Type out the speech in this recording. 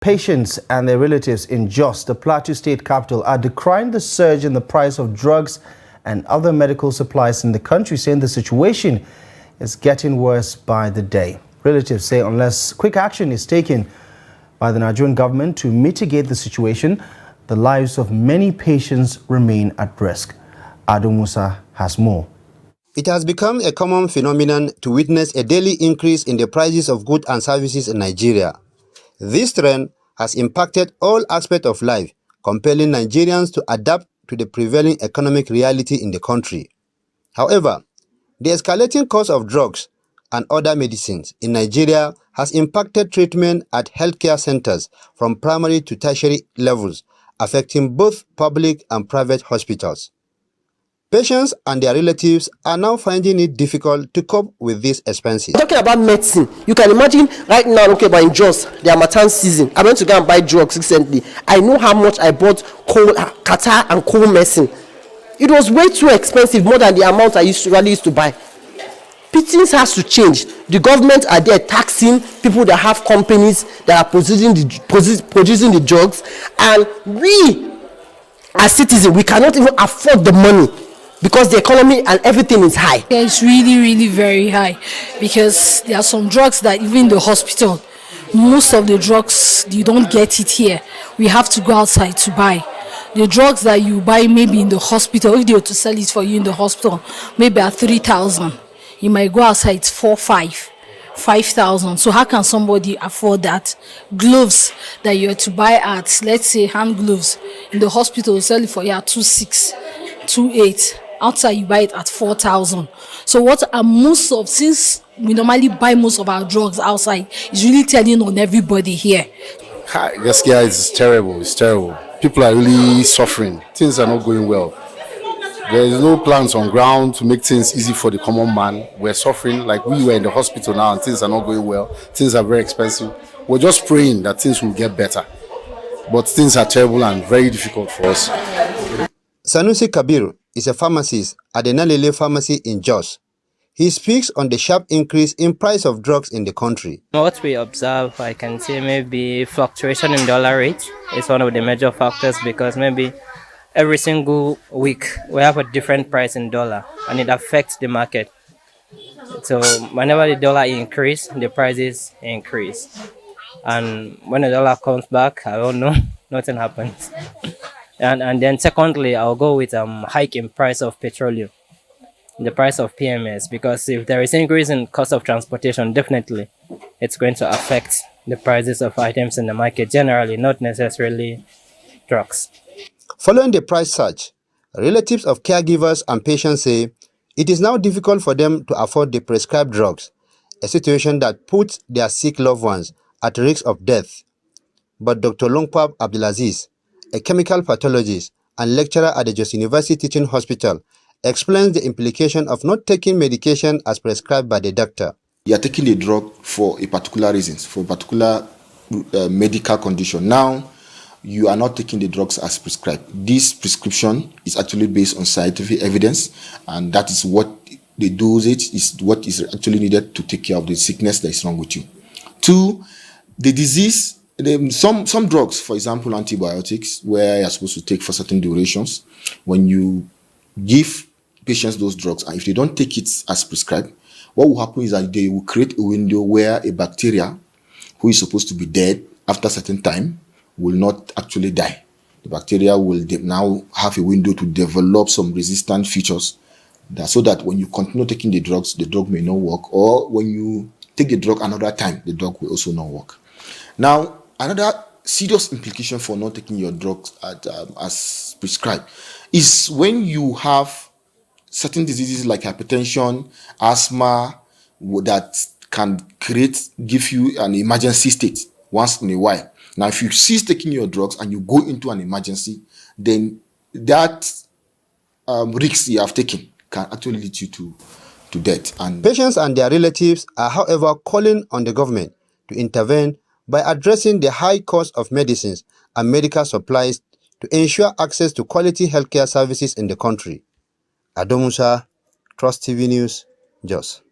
Patients and their relatives in Jos, the Plateau state capital, are decrying the surge in the price of drugs and other medical supplies in the country, saying the situation is getting worse by the day. Relatives say unless quick action is taken by the Nigerian government to mitigate the situation, the lives of many patients remain at risk. Ado Musa has more. It has become a common phenomenon to witness a daily increase in the prices of goods and services in Nigeria. This trend has impacted all aspects of life, compelling Nigerians to adapt to the prevailing economic reality in the country. However, the escalating cost of drugs and other medicines in Nigeria has impacted treatment at healthcare centers from primary to tertiary levels, affecting both public and private hospitals. Patients and their relatives are now finding it difficult to cope with these expenses. Talking about medicine, you can imagine right now, okay, but in Jos, the Harmattan season, I went to go and buy drugs recently. I know how much I bought cold, catarrh and cold medicine. It was way too expensive, more than the amount I usually used to buy. Things has to change. The government are there taxing people that have companies that are producing the drugs, and we as citizens, we cannot even afford the money because the economy and everything is high. Yeah, it's really very high because there are some drugs that even in the hospital, most of the drugs you don't get it here. We have to go outside to buy. The drugs that you buy maybe in the hospital, if they were to sell it for you in the hospital, maybe at 3,000, you might go outside, it's 5,000. So how can somebody afford that? Gloves that you are to buy at, let's say hand gloves, in the hospital sell it for you at 2,600, 2,800. Outside you buy it at 4,000. So what are most of, since we normally buy most of our drugs outside, is really telling on everybody here. This guy is terrible. It's terrible. People are really suffering. Things are not going well. There is no plans on ground to make things easy for the common man. We're suffering, like we were in the hospital now, and things are not going well. Things are very expensive. We're just praying that things will get better. But things are terrible and very difficult for us. Sanusi Kabir is a pharmacist at the Nalele pharmacy in Jos. He speaks on the sharp increase in price of drugs in the country. What we observe, I can say maybe fluctuation in dollar rate is one of the major factors, because maybe every single week we have a different price in dollar and it affects the market. So whenever the dollar increase, the prices increase. And when the dollar comes back, I don't know, nothing happens. And then secondly, I'll go with hike in price of petroleum, the price of PMS, because if there is increase in cost of transportation, definitely it's going to affect the prices of items in the market generally, not necessarily drugs. Following the price surge, relatives of caregivers and patients say it is now difficult for them to afford the prescribed drugs, a situation that puts their sick loved ones at risk of death. But Dr. Longpab Abdulaziz, a chemical pathologist and lecturer at the Jos University Teaching Hospital, explains the implication of not taking medication as prescribed by the doctor. You are taking the drug for a particular reason, for a particular medical condition. Now, you are not taking the drugs as prescribed. This prescription is actually based on scientific evidence, and that is what the dosage is, what is actually needed to take care of the sickness that is wrong with you. Two, the disease, some drugs, for example, antibiotics, where you're supposed to take for certain durations, when you give patients those drugs, and if they don't take it as prescribed, what will happen is that they will create a window where a bacteria who is supposed to be dead after a certain time will not actually die. The bacteria will now have a window to develop some resistant features, so that when you continue taking the drugs, the drug may not work, or when you take the drug another time, the drug will also not work. Now, another serious implication for not taking your drugs as prescribed is when you have certain diseases like hypertension, asthma, that can give you an emergency state once in a while. Now, if you cease taking your drugs and you go into an emergency, then that risk you have taken can actually lead you to death. And patients and their relatives are, however, calling on the government to intervene by addressing the high cost of medicines and medical supplies to ensure access to quality healthcare services in the country. Ado Musa, Trust TV News, Jos.